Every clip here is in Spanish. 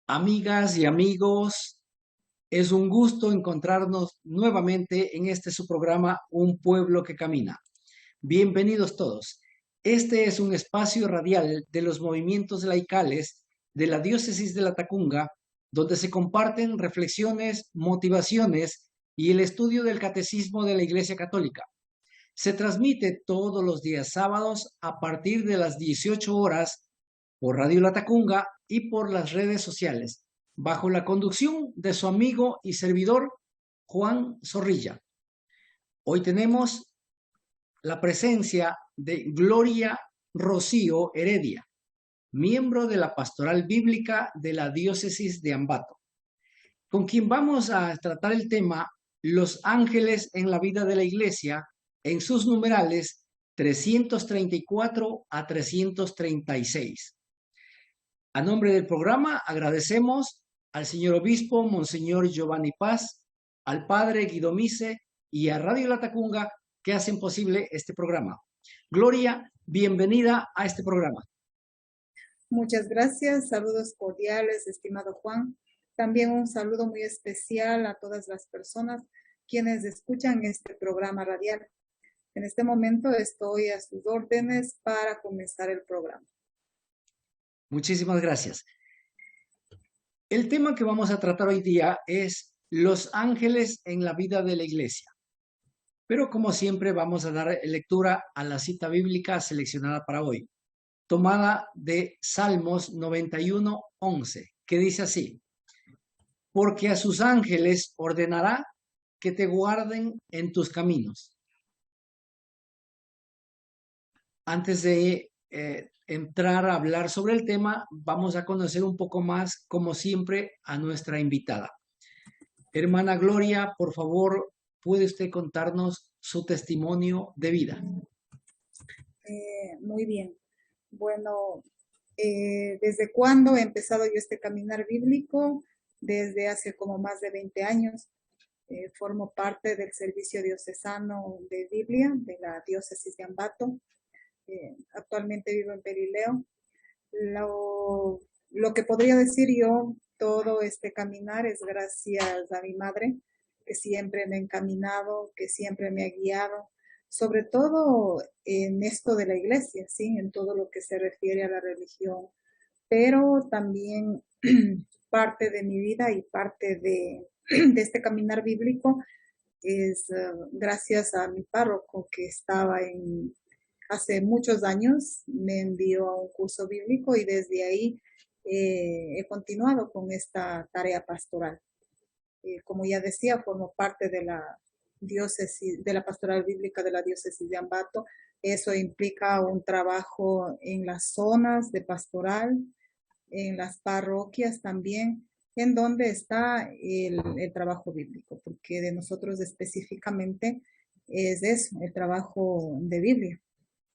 Amigas y amigos, es un gusto encontrarnos nuevamente en este su programa Un Pueblo que Camina. Bienvenidos todos. Este es un espacio radial de los movimientos laicales de la Diócesis de La Tacunga, donde se comparten reflexiones, motivaciones y el estudio del Catecismo de la Iglesia Católica. Se transmite todos los días sábados a partir de las 18 horas por Radio La Tacunga y por las redes sociales, bajo la conducción de su amigo y servidor Juan Zorrilla. Hoy tenemos la presencia de Gloria Rocío Heredia, miembro de la Pastoral Bíblica de la Diócesis de Ambato, con quien vamos a tratar el tema Los ángeles en la vida de la Iglesia en sus numerales 334 a 336. A nombre del programa agradecemos al señor obispo Monseñor Giovanni Paz, al padre Guido Mise y a Radio La Tacunga que hacen posible este programa. Gloria, bienvenida a este programa. Muchas gracias, saludos cordiales, estimado Juan. También un saludo muy especial a todas las personas quienes escuchan este programa radial. En este momento estoy a sus órdenes para comenzar el programa. Muchísimas gracias. El tema que vamos a tratar hoy día es los ángeles en la vida de la iglesia. Pero como siempre vamos a dar lectura a la cita bíblica seleccionada para hoy, tomada de Salmos 91:11, que dice así: porque a sus ángeles ordenará que te guarden en tus caminos. Antes de entrar a hablar sobre el tema, vamos a conocer un poco más, como siempre, a nuestra invitada. Hermana Gloria, por favor, ¿puede usted contarnos su testimonio de vida? Muy bien. Bueno, ¿desde cuándo he empezado yo este caminar bíblico? Desde hace como más de 20 años. Formo parte del Servicio Diocesano de Biblia de la Diócesis de Ambato. Actualmente vivo en Perileo. Lo que podría decir yo, todo este caminar es gracias a mi madre, que siempre me ha encaminado, que siempre me ha guiado, sobre todo en esto de la iglesia, ¿sí? En todo lo que se refiere a la religión, pero también parte de mi vida y parte de este caminar bíblico es gracias a mi párroco que estaba hace muchos años, me envió a un curso bíblico y desde ahí he continuado con esta tarea pastoral. Como ya decía, formo parte de la diócesis, de la pastoral bíblica de la diócesis de Ambato. Eso implica un trabajo en las zonas de pastoral, en las parroquias también, en donde está el trabajo bíblico, porque de nosotros específicamente es eso, el trabajo de Biblia.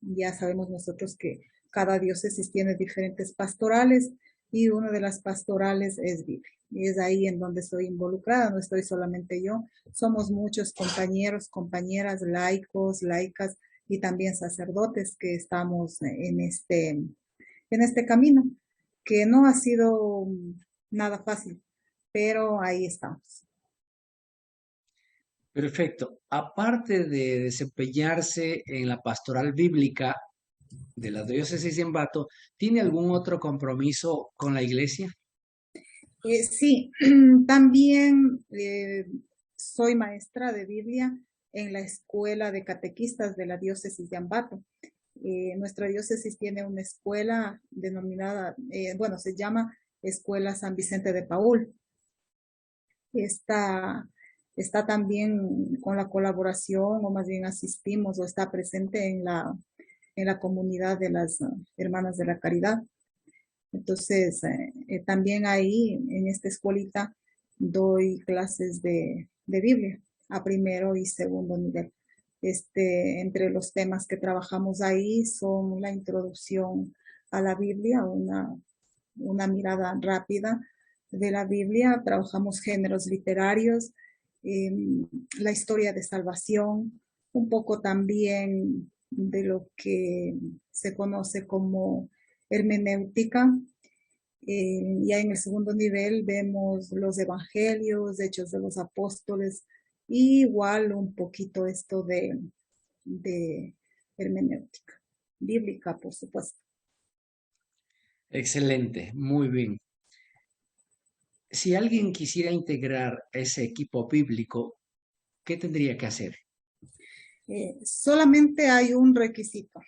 Ya sabemos nosotros que cada diócesis tiene diferentes pastorales y una de las pastorales es Biblia. Y es ahí en donde estoy involucrada, no estoy solamente yo, somos muchos compañeros, compañeras, laicos, laicas y también sacerdotes que estamos en este camino, que no ha sido nada fácil, pero ahí estamos. Perfecto. Aparte de desempeñarse en la pastoral bíblica de la diócesis de Ambato, ¿tiene algún otro compromiso con la iglesia? Sí, también soy maestra de Biblia en la Escuela de Catequistas de la Diócesis de Ambato. Nuestra diócesis tiene una escuela denominada, se llama Escuela San Vicente de Paúl. Está también con la colaboración, o más bien asistimos, o está presente en la comunidad de las Hermanas de la Caridad. Entonces, también ahí, en esta escuelita, doy clases de Biblia a primero y segundo nivel. Entre los temas que trabajamos ahí son la introducción a la Biblia, una mirada rápida de la Biblia. Trabajamos géneros literarios, la historia de salvación, un poco también de lo que se conoce como hermenéutica, Ya en el segundo nivel vemos los evangelios, hechos de los apóstoles, y igual un poquito esto de hermenéutica bíblica, por supuesto. Excelente, muy bien. Si alguien quisiera integrar ese equipo bíblico, ¿qué tendría que hacer? Solamente hay un requisito,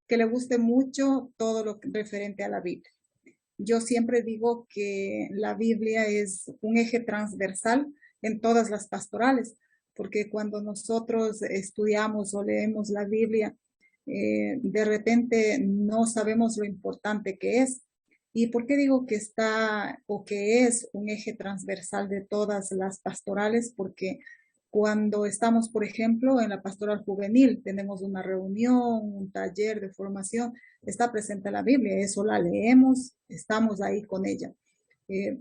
que le guste mucho todo lo referente a la Biblia. Yo siempre digo que la Biblia es un eje transversal en todas las pastorales, porque cuando nosotros estudiamos o leemos la Biblia, de repente no sabemos lo importante que es. ¿Y por qué digo que está o que es un eje transversal de todas las pastorales? Porque cuando estamos, por ejemplo, en la pastoral juvenil, tenemos una reunión, un taller de formación, está presente la Biblia, eso la leemos, estamos ahí con ella.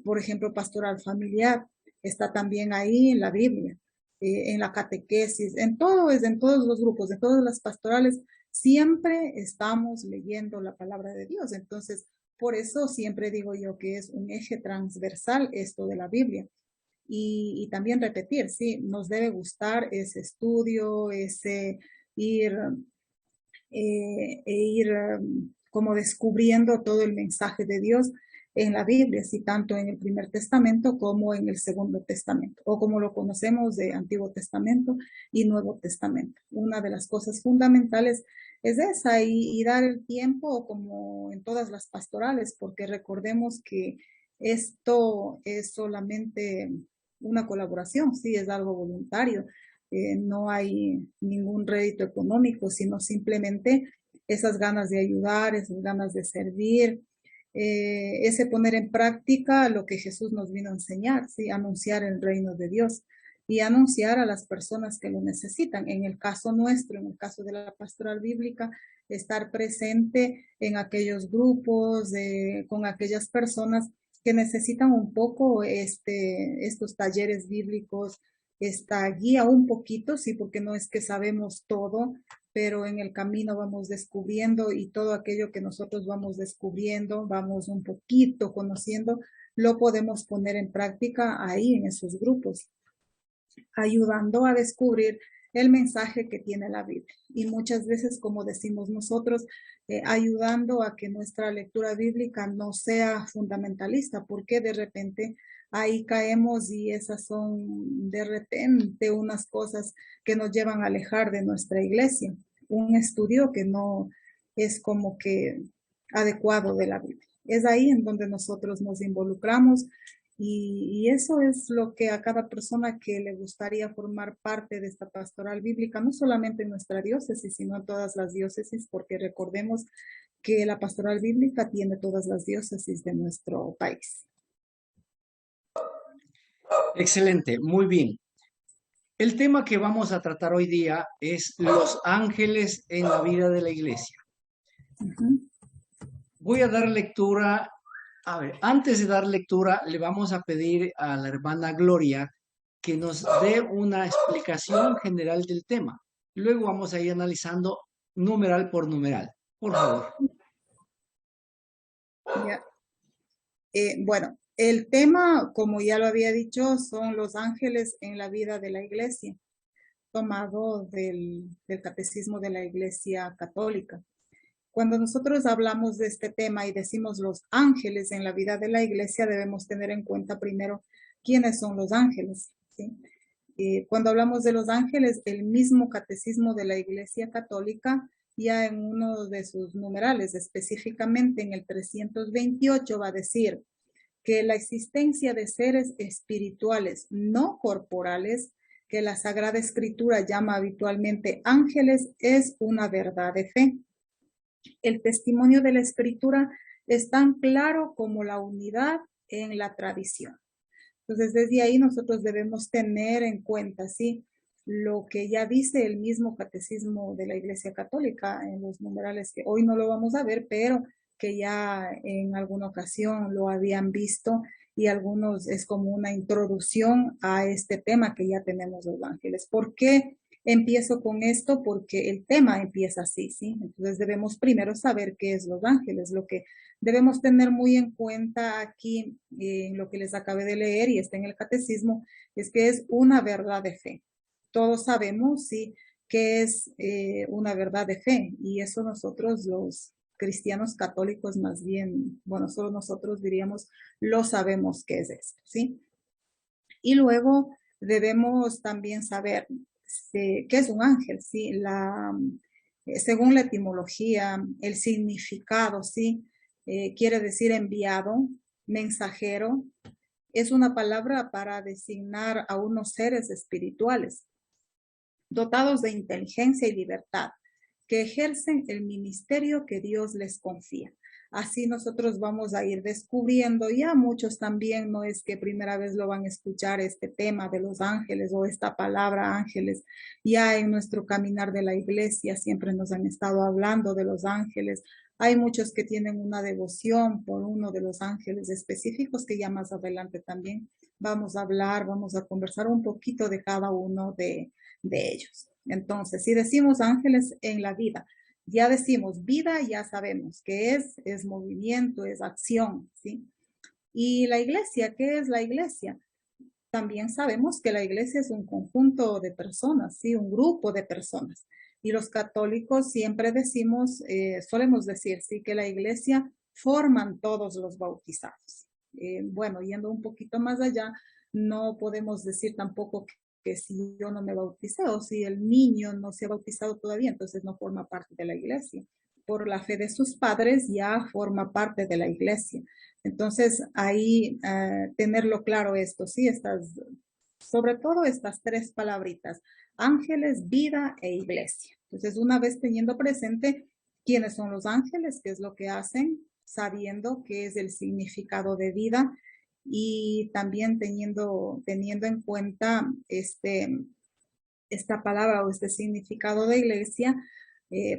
Por ejemplo, pastoral familiar, está también ahí en la Biblia, en la catequesis, en todos los grupos, en todas las pastorales, siempre estamos leyendo la palabra de Dios. Entonces, por eso siempre digo yo que es un eje transversal esto de la Biblia. Y también repetir, sí, nos debe gustar ese estudio, ese ir como descubriendo todo el mensaje de Dios en la Biblia, así tanto en el Primer Testamento como en el Segundo Testamento, o como lo conocemos de Antiguo Testamento y Nuevo Testamento. Una de las cosas fundamentales es esa, y dar el tiempo como en todas las pastorales, porque recordemos que esto es solamente una colaboración, sí, es algo voluntario, no hay ningún rédito económico, sino simplemente esas ganas de ayudar, esas ganas de servir, ese poner en práctica lo que Jesús nos vino a enseñar, ¿sí? Anunciar el reino de Dios y anunciar a las personas que lo necesitan. En el caso nuestro, en el caso de la pastoral bíblica, estar presente en aquellos grupos, con aquellas personas que necesitan un poco estos talleres bíblicos, esta guía un poquito, sí, porque no es que sabemos todo, pero en el camino vamos descubriendo, y todo aquello que nosotros vamos descubriendo, vamos un poquito conociendo, lo podemos poner en práctica ahí en esos grupos, ayudando a descubrir el mensaje que tiene la Biblia. Y muchas veces, como decimos nosotros, ayudando a que nuestra lectura bíblica no sea fundamentalista, porque de repente ahí caemos y esas son de repente unas cosas que nos llevan a alejar de nuestra iglesia. Un estudio que no es como que adecuado de la Biblia. Es ahí en donde nosotros nos involucramos, y eso es lo que a cada persona que le gustaría formar parte de esta pastoral bíblica, no solamente en nuestra diócesis, sino en todas las diócesis, porque recordemos que la pastoral bíblica tiene todas las diócesis de nuestro país. Excelente, muy bien. El tema que vamos a tratar hoy día es los ángeles en la vida de la iglesia. Voy a dar lectura. A ver, antes de dar lectura, le vamos a pedir a la hermana Gloria que nos dé una explicación general del tema. Luego vamos a ir analizando numeral por numeral. Por favor. Ya. Bueno, el tema, como ya lo había dicho, son los ángeles en la vida de la iglesia, tomado del Catecismo de la Iglesia Católica. Cuando nosotros hablamos de este tema y decimos los ángeles en la vida de la iglesia, debemos tener en cuenta primero quiénes son los ángeles, ¿sí? Cuando hablamos de los ángeles, el mismo Catecismo de la Iglesia Católica, ya en uno de sus numerales, específicamente en el 328, va a decir que la existencia de seres espirituales no corporales, que la Sagrada Escritura llama habitualmente ángeles, es una verdad de fe. El testimonio de la Escritura es tan claro como la unidad en la tradición. Entonces, desde ahí nosotros debemos tener en cuenta, ¿sí?, lo que ya dice el mismo Catecismo de la Iglesia Católica en los numerales, que hoy no lo vamos a ver, pero que ya en alguna ocasión lo habían visto, y algunos es como una introducción a este tema que ya tenemos los ángeles. ¿Por qué Empiezo con esto porque el tema empieza así, ¿sí? Entonces debemos primero saber qué es los ángeles. Lo que debemos tener muy en cuenta aquí, en lo que les acabé de leer y está en el catecismo, es que es una verdad de fe. Todos sabemos, sí, que es una verdad de fe, y eso nosotros los cristianos católicos más bien, bueno, solo nosotros diríamos, lo sabemos que es esto, ¿sí? Y luego debemos también saber qué es un ángel, ¿sí? Según la etimología, el significado, ¿sí? Quiere decir enviado, mensajero. Es una palabra para designar a unos seres espirituales dotados de inteligencia y libertad, que ejercen el ministerio que Dios les confía. Así nosotros vamos a ir descubriendo, ya muchos también no es que primera vez lo van a escuchar este tema de los ángeles o esta palabra ángeles, ya en nuestro caminar de la iglesia siempre nos han estado hablando de los ángeles. Hay muchos que tienen una devoción por uno de los ángeles específicos que ya más adelante también vamos a hablar, vamos a conversar un poquito de cada uno de ellos. Entonces, si decimos ángeles en la vida, ya decimos vida, ya sabemos que es movimiento, es acción, ¿sí? Y la iglesia, ¿qué es la iglesia? También sabemos que la iglesia es un conjunto de personas, ¿sí? Un grupo de personas. Y los católicos siempre decimos, solemos decir, sí, que la iglesia forman todos los bautizados. Bueno, yendo un poquito más allá, no podemos decir tampoco que si yo no me bauticé o si el niño no se ha bautizado todavía, entonces no forma parte de la iglesia. Por la fe de sus padres ya forma parte de la iglesia. Entonces, ahí tenerlo claro esto, sí, sobre todo estas tres palabritas, ángeles, vida e iglesia. Entonces, una vez teniendo presente quiénes son los ángeles, qué es lo que hacen, sabiendo qué es el significado de vida y también teniendo en cuenta esta palabra o este significado de iglesia,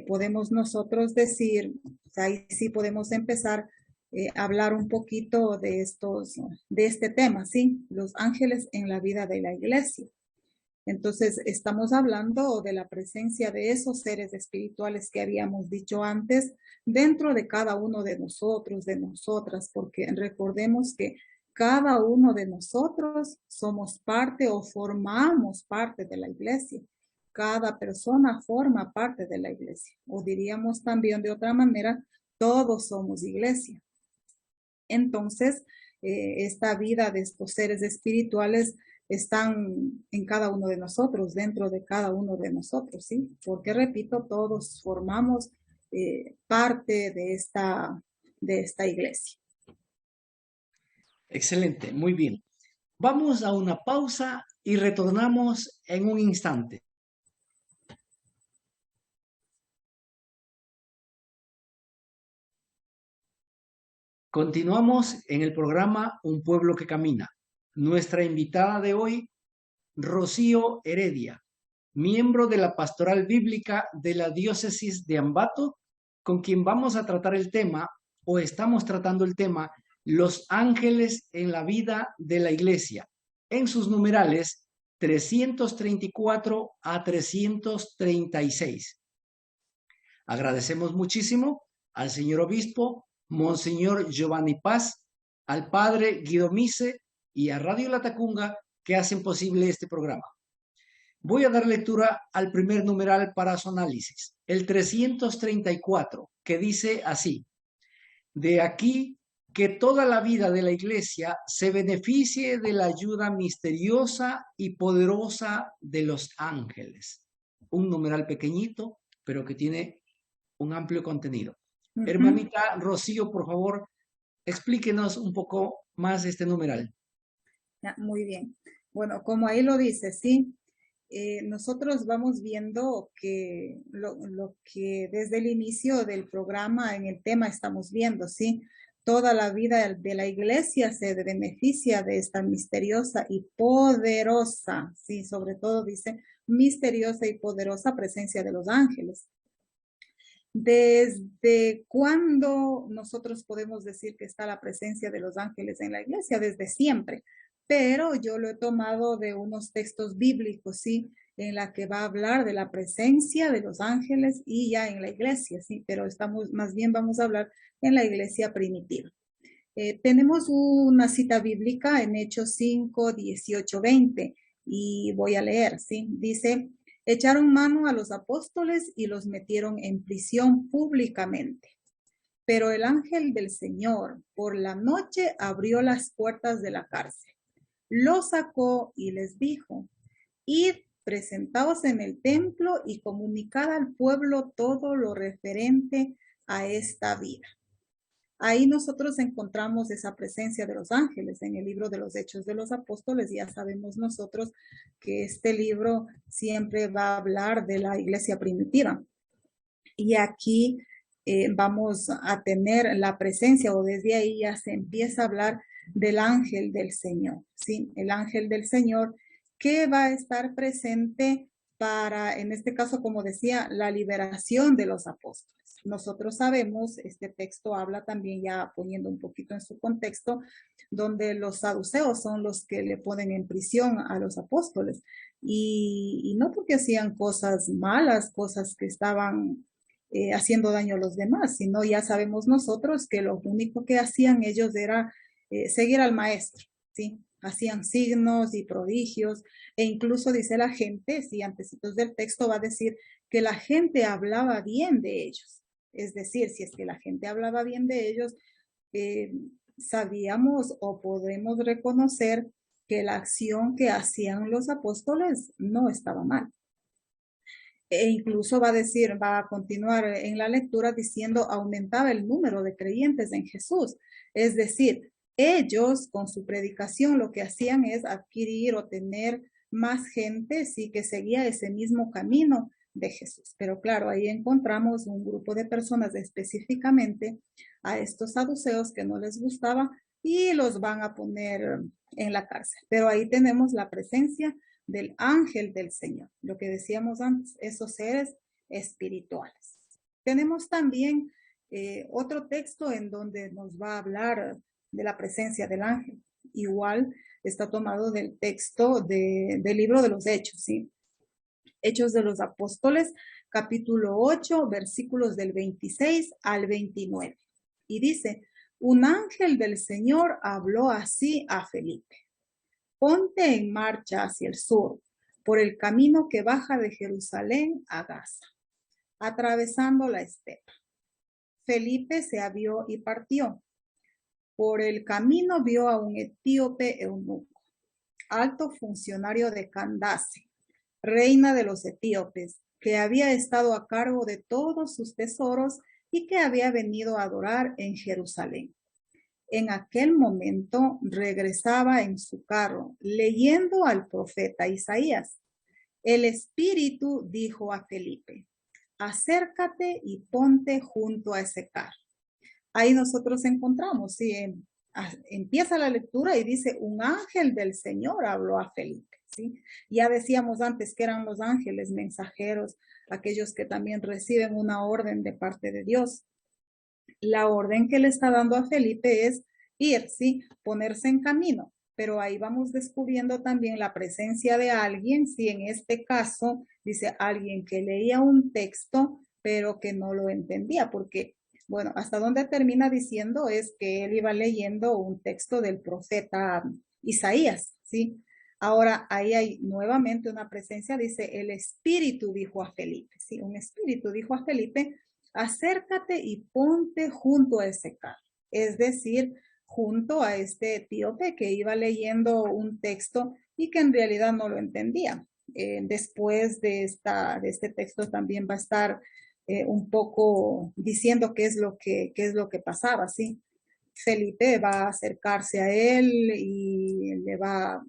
podemos nosotros decir, ahí sí podemos empezar a hablar un poquito de este tema, ¿sí? Los ángeles en la vida de la iglesia. Entonces, estamos hablando de la presencia de esos seres espirituales que habíamos dicho antes dentro de cada uno de nosotros, de nosotras, porque recordemos que cada uno de nosotros somos parte o formamos parte de la iglesia. Cada persona forma parte de la iglesia. O diríamos también de otra manera, todos somos iglesia. Entonces, esta vida de estos seres espirituales están en cada uno de nosotros, dentro de cada uno de nosotros, ¿sí? Porque, repito, todos formamos parte de esta iglesia. Excelente, muy bien. Vamos a una pausa y retornamos en un instante. Continuamos en el programa Un Pueblo que Camina. Nuestra invitada de hoy, Rocío Heredia, miembro de la Pastoral Bíblica de la Diócesis de Ambato, con quien vamos a tratar el tema, o estamos tratando el tema, los ángeles en la vida de la Iglesia, en sus numerales 334 a 336. Agradecemos muchísimo al señor obispo, Monseñor Giovanni Paz, al padre Guido Mise y a Radio Latacunga que hacen posible este programa. Voy a dar lectura al primer numeral para su análisis, el 334, que dice así: de aquí que toda la vida de la Iglesia se beneficie de la ayuda misteriosa y poderosa de los ángeles. Un numeral pequeñito, pero que tiene un amplio contenido. Hermanita Rocío, por favor, explíquenos un poco más este numeral. Muy bien. Bueno, como ahí lo dice, sí, nosotros vamos viendo que lo que desde el inicio del programa en el tema estamos viendo, sí, toda la vida de la iglesia se beneficia de esta misteriosa y poderosa, sí, sobre todo dice misteriosa y poderosa presencia de los ángeles. ¿Desde cuándo nosotros podemos decir que está la presencia de los ángeles en la iglesia? Desde siempre, pero yo lo he tomado de unos textos bíblicos, ¿sí? en la que va a hablar de la presencia de los ángeles y ya en la iglesia, sí, pero estamos, más bien vamos a hablar en la iglesia primitiva. Tenemos una cita bíblica en Hechos 5, 18, 20 y voy a leer, ¿sí? Dice, echaron mano a los apóstoles y los metieron en prisión públicamente. Pero el ángel del Señor por la noche abrió las puertas de la cárcel, los sacó y les dijo, id, presentaos en el templo y comunicad al pueblo todo lo referente a esta vida. Ahí nosotros encontramos esa presencia de los ángeles en el libro de los Hechos de los Apóstoles. Ya sabemos nosotros que este libro siempre va a hablar de la iglesia primitiva. Y aquí vamos a tener la presencia, o desde ahí ya se empieza a hablar del ángel del Señor, ¿sí? El ángel del Señor que va a estar presente para, en este caso, como decía, la liberación de los apóstoles. Nosotros sabemos, este texto habla también, ya poniendo un poquito en su contexto, donde los saduceos son los que le ponen en prisión a los apóstoles. Y no porque hacían cosas malas, cosas que estaban haciendo daño a los demás, sino ya sabemos nosotros que lo único que hacían ellos era seguir al maestro, ¿sí? Hacían signos y prodigios, e incluso dice la gente, si antecitos del texto va a decir que la gente hablaba bien de ellos. Es decir, si es que la gente hablaba bien de ellos, sabíamos o podemos reconocer que la acción que hacían los apóstoles no estaba mal. E incluso va a decir, va a continuar en la lectura diciendo, aumentaba el número de creyentes en Jesús. Es decir, ellos con su predicación lo que hacían es adquirir o tener más gente, sí, que seguía ese mismo camino de Jesús. Pero claro, ahí encontramos un grupo de personas específicamente a estos saduceos que no les gustaba y los van a poner en la cárcel. Pero ahí tenemos la presencia del ángel del Señor, lo que decíamos antes, esos seres espirituales. Tenemos también otro texto en donde nos va a hablar de la presencia del ángel. Igual está tomado del texto del libro de los Hechos, ¿sí? Hechos de los Apóstoles, capítulo 8, versículos del 26 al 29. Y dice, un ángel del Señor habló así a Felipe. Ponte en marcha hacia el sur, por el camino que baja de Jerusalén a Gaza, atravesando la estepa. Felipe se avió y partió. Por el camino vio a un etíope eunuco, alto funcionario de Candace, reina de los etíopes, que había estado a cargo de todos sus tesoros y que había venido a adorar en Jerusalén. En aquel momento regresaba en su carro, leyendo al profeta Isaías. El Espíritu dijo a Felipe, acércate y ponte junto a ese carro. Ahí nosotros encontramos, ¿sí? Empieza la lectura y dice, un ángel del Señor habló a Felipe, ¿sí? Ya decíamos antes que eran los ángeles mensajeros, aquellos que también reciben una orden de parte de Dios. La orden que le está dando a Felipe es ir, ¿sí? Ponerse en camino. Pero ahí vamos descubriendo también la presencia de alguien, si en este caso dice alguien que leía un texto, pero que no lo entendía, porque, bueno, hasta donde termina diciendo es que él iba leyendo un texto del profeta Isaías, ¿sí? Ahora ahí hay nuevamente una presencia, dice, el Espíritu dijo a Felipe, ¿sí? Un Espíritu dijo a Felipe, acércate y ponte junto a ese carro. Es decir, junto a este etíope que iba leyendo un texto y que en realidad no lo entendía. Después de este texto también va a estar un poco diciendo qué es lo que pasaba, ¿sí? Felipe va a acercarse a él y le va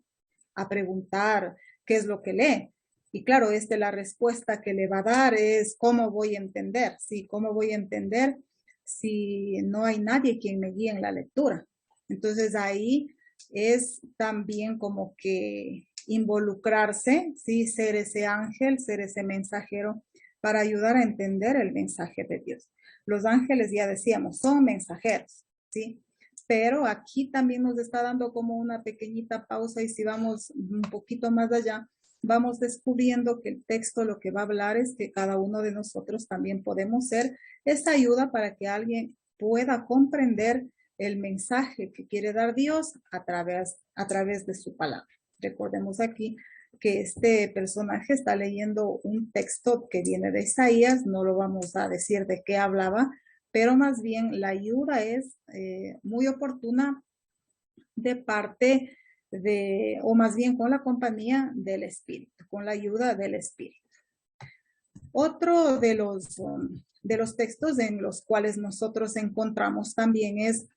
a preguntar qué es lo que lee. Y claro, la respuesta que le va a dar es cómo voy a entender, ¿sí? ¿Cómo voy a entender si no hay nadie quien me guíe en la lectura? Entonces ahí es también como que involucrarse, ¿sí? Ser ese ángel, ser ese mensajero para ayudar a entender el mensaje de Dios. Los ángeles, ya decíamos, son mensajeros, ¿sí? Pero aquí también nos está dando como una pequeñita pausa y si vamos un poquito más allá, vamos descubriendo que el texto lo que va a hablar es que cada uno de nosotros también podemos ser esa ayuda para que alguien pueda comprender el mensaje que quiere dar Dios a través de su palabra. Recordemos aquí que este personaje está leyendo un texto que viene de Isaías, no lo vamos a decir de qué hablaba, pero más bien la ayuda es muy oportuna de parte de, o más bien con la compañía del Espíritu, con la ayuda del Espíritu. Otro de los textos en los cuales nosotros encontramos también es,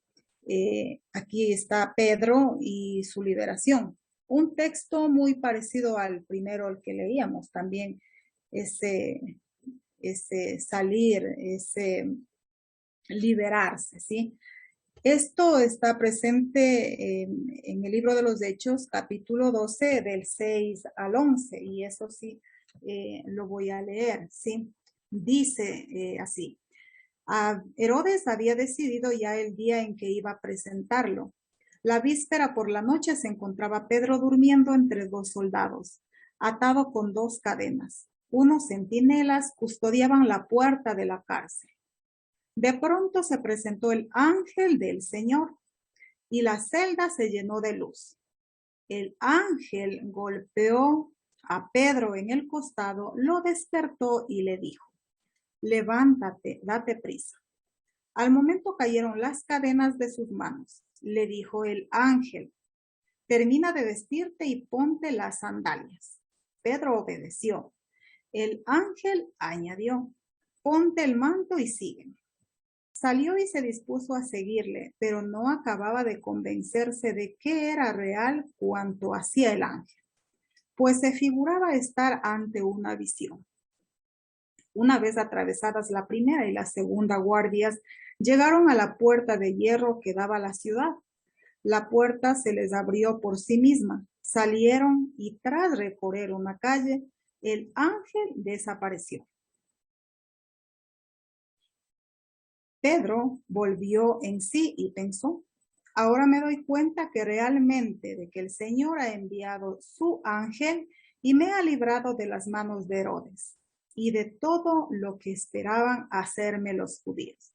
aquí está Pedro y su liberación. Un texto muy parecido al primero, al que leíamos, también ese salir, ese liberarse, ¿sí? Esto está presente en el libro de los Hechos, capítulo 12, del 6 al 11, y eso sí, lo voy a leer, ¿sí? Dice así: Herodes había decidido ya el día en que iba a presentarlo. La víspera por la noche se encontraba Pedro durmiendo entre dos soldados, atado con dos cadenas. Unos centinelas custodiaban la puerta de la cárcel. De pronto se presentó el ángel del Señor y la celda se llenó de luz. El ángel golpeó a Pedro en el costado, lo despertó y le dijo: levántate, date prisa. Al momento cayeron las cadenas de sus manos. Le dijo el ángel: termina de vestirte y ponte las sandalias. Pedro obedeció. El ángel añadió: ponte el manto y sígueme. Salió y se dispuso a seguirle, pero no acababa de convencerse de qué era real cuanto hacía el ángel, pues se figuraba estar ante una visión. Una vez atravesadas la primera y la segunda guardias, llegaron a la puerta de hierro que daba a la ciudad. La puerta se les abrió por sí misma. Salieron y tras recorrer una calle, el ángel desapareció. Pedro volvió en sí y pensó: ahora me doy cuenta que realmente de que el Señor ha enviado su ángel y me ha librado de las manos de Herodes y de todo lo que esperaban hacerme los judíos.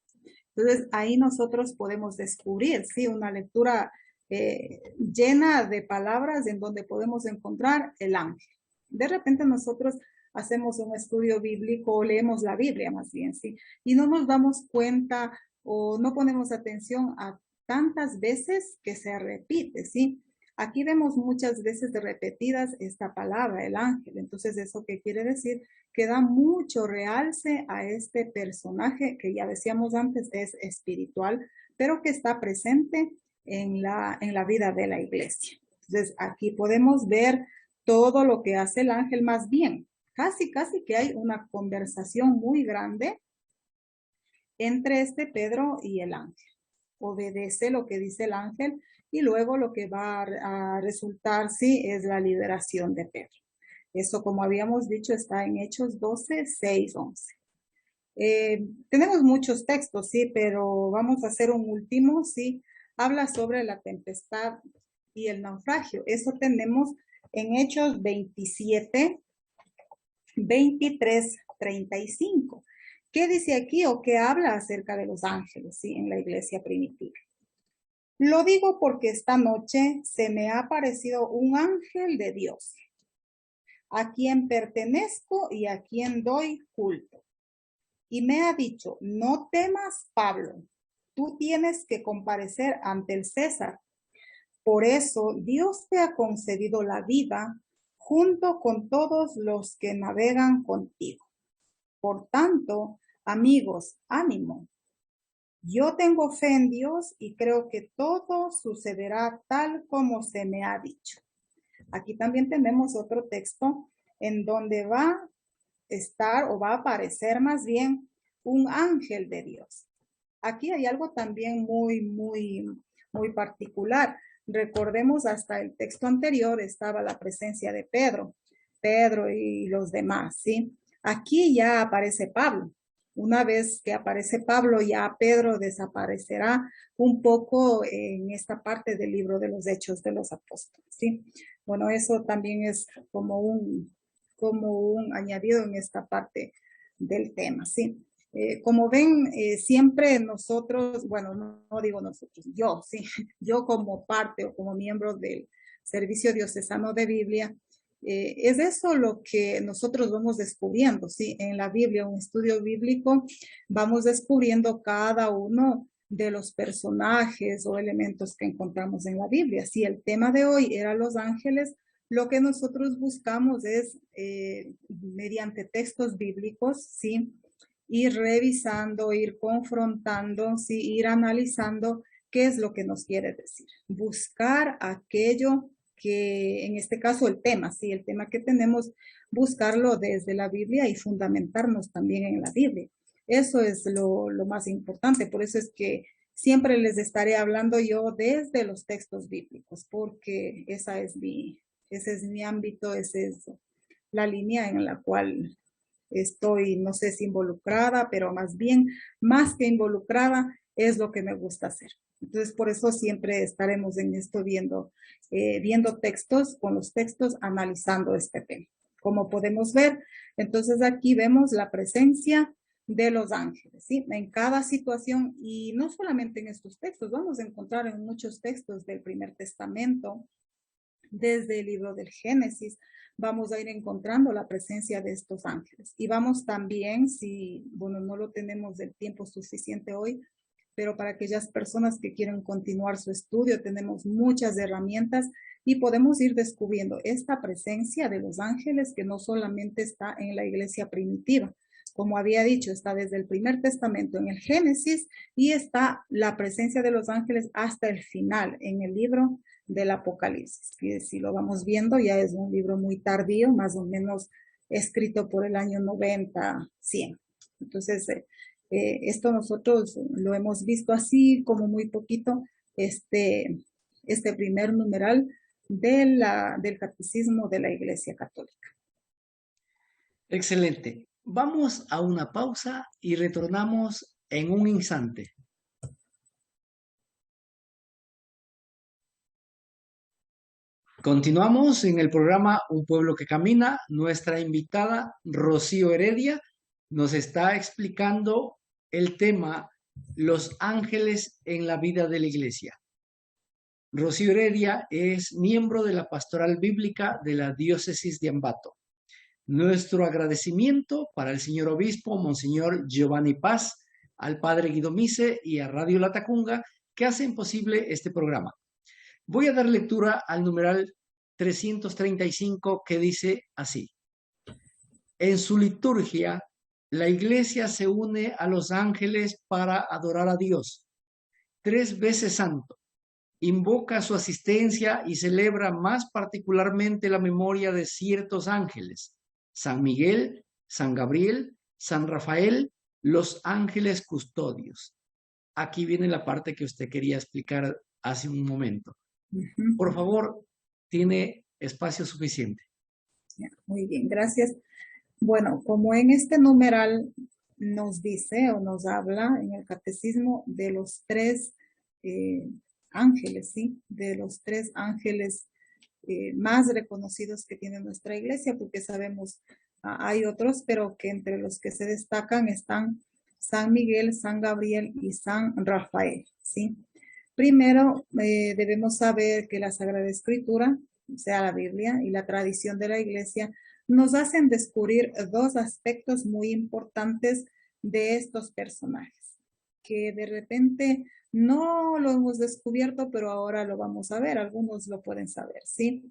Entonces ahí nosotros podemos descubrir, sí, una lectura llena de palabras en donde podemos encontrar el ángel. De repente nosotros hacemos un estudio bíblico o leemos la Biblia más bien, ¿sí? Y no nos damos cuenta o no ponemos atención a tantas veces que se repite, ¿sí? Aquí vemos muchas veces repetidas esta palabra, el ángel. Entonces, ¿eso qué quiere decir? Que da mucho realce a este personaje que ya decíamos antes es espiritual, pero que está presente en la vida de la iglesia. Entonces, aquí podemos ver todo lo que hace el ángel más bien. Casi que hay una conversación muy grande entre este Pedro y el ángel. Obedece lo que dice el ángel y luego lo que va a resultar, sí, es la liberación de Pedro. Eso, como habíamos dicho, está en Hechos 12, 6, 11. Tenemos muchos textos, sí, pero vamos a hacer un último, sí. Habla sobre la tempestad y el naufragio. Eso tenemos en Hechos 27, 23, 35. ¿Qué dice aquí o qué habla acerca de los ángeles, sí, en la iglesia primitiva? Lo digo porque esta noche se me ha aparecido un ángel de Dios, a quien pertenezco y a quien doy culto. Y me ha dicho: no temas, Pablo, tú tienes que comparecer ante el César. Por eso Dios te ha concedido la vida junto con todos los que navegan contigo. Por tanto, amigos, ánimo. Yo tengo fe en Dios y creo que todo sucederá tal como se me ha dicho. Aquí también tenemos otro texto en donde va a estar o va a aparecer más bien un ángel de Dios. Aquí hay algo también muy particular. Recordemos, hasta el texto anterior estaba la presencia de Pedro y los demás, ¿sí? Aquí ya aparece Pablo. Una vez que aparece Pablo, ya Pedro desaparecerá un poco en esta parte del libro de los Hechos de los Apóstoles, ¿sí? Bueno, eso también es como un añadido en esta parte del tema, ¿sí? Como ven, siempre nosotros, bueno, no digo nosotros, yo, sí, yo como parte o como miembro del Servicio Diocesano de Biblia, es eso lo que nosotros vamos descubriendo, ¿sí? En la Biblia, un estudio bíblico, vamos descubriendo cada uno de los personajes o elementos que encontramos en la Biblia. Si el tema de hoy era los ángeles, lo que nosotros buscamos es, mediante textos bíblicos, ¿sí? Ir revisando, ir confrontando, ¿sí? Ir analizando qué es lo que nos quiere decir. Buscar aquello que, en este caso, el tema, ¿sí? El tema que tenemos, buscarlo desde la Biblia y fundamentarnos también en la Biblia. Eso es lo más importante. Por eso es que siempre les estaré hablando yo desde los textos bíblicos, porque ese es mi ámbito, esa es la línea en la cual estoy, no sé si involucrada, pero más bien, más que involucrada, es lo que me gusta hacer. Entonces, por eso siempre estaremos en esto viendo textos, con los textos, analizando este tema. Como podemos ver, entonces aquí vemos la presencia de los ángeles, ¿sí? En cada situación, y no solamente en estos textos, vamos a encontrar en muchos textos del Primer Testamento, desde el libro del Génesis, vamos a ir encontrando la presencia de estos ángeles. Y vamos también, si, bueno, no lo tenemos el tiempo suficiente hoy, pero para aquellas personas que quieren continuar su estudio, tenemos muchas herramientas y podemos ir descubriendo esta presencia de los ángeles que no solamente está en la iglesia primitiva. Como había dicho, está desde el Primer Testamento en el Génesis y está la presencia de los ángeles hasta el final en el libro del Apocalipsis. Que si lo vamos viendo, ya es un libro muy tardío, más o menos escrito por el año 90, 100. Entonces, esto nosotros lo hemos visto así como muy poquito, este primer numeral del Catecismo de la Iglesia Católica. Excelente. Vamos a una pausa y retornamos en un instante. Continuamos en el programa Un Pueblo que Camina. Nuestra invitada, Rocío Heredia, nos está explicando el tema Los ángeles en la vida de la iglesia. Rocío Heredia es miembro de la Pastoral Bíblica de la Diócesis de Ambato. Nuestro agradecimiento para el señor obispo, Monseñor Giovanni Paz, al padre Guido Mise y a Radio Latacunga, que hacen posible este programa. Voy a dar lectura al numeral 335 que dice así. En su liturgia, la iglesia se une a los ángeles para adorar a Dios. 3 veces santo. Invoca su asistencia y celebra más particularmente la memoria de ciertos ángeles. San Miguel, San Gabriel, San Rafael, los ángeles custodios. Aquí viene la parte que usted quería explicar hace un momento. Por favor, tiene espacio suficiente. Muy bien, gracias. Bueno, como en este numeral nos dice o nos habla en el catecismo de los 3 ángeles, ¿sí? De los 3 ángeles más reconocidos que tiene nuestra iglesia, porque sabemos, hay otros, pero que entre los que se destacan están San Miguel, San Gabriel y San Rafael, ¿sí? Primero, debemos saber que la Sagrada Escritura, o sea, la Biblia y la tradición de la iglesia, nos hacen descubrir 2 aspectos muy importantes de estos personajes, que de repente no lo hemos descubierto, pero ahora lo vamos a ver, algunos lo pueden saber, ¿sí?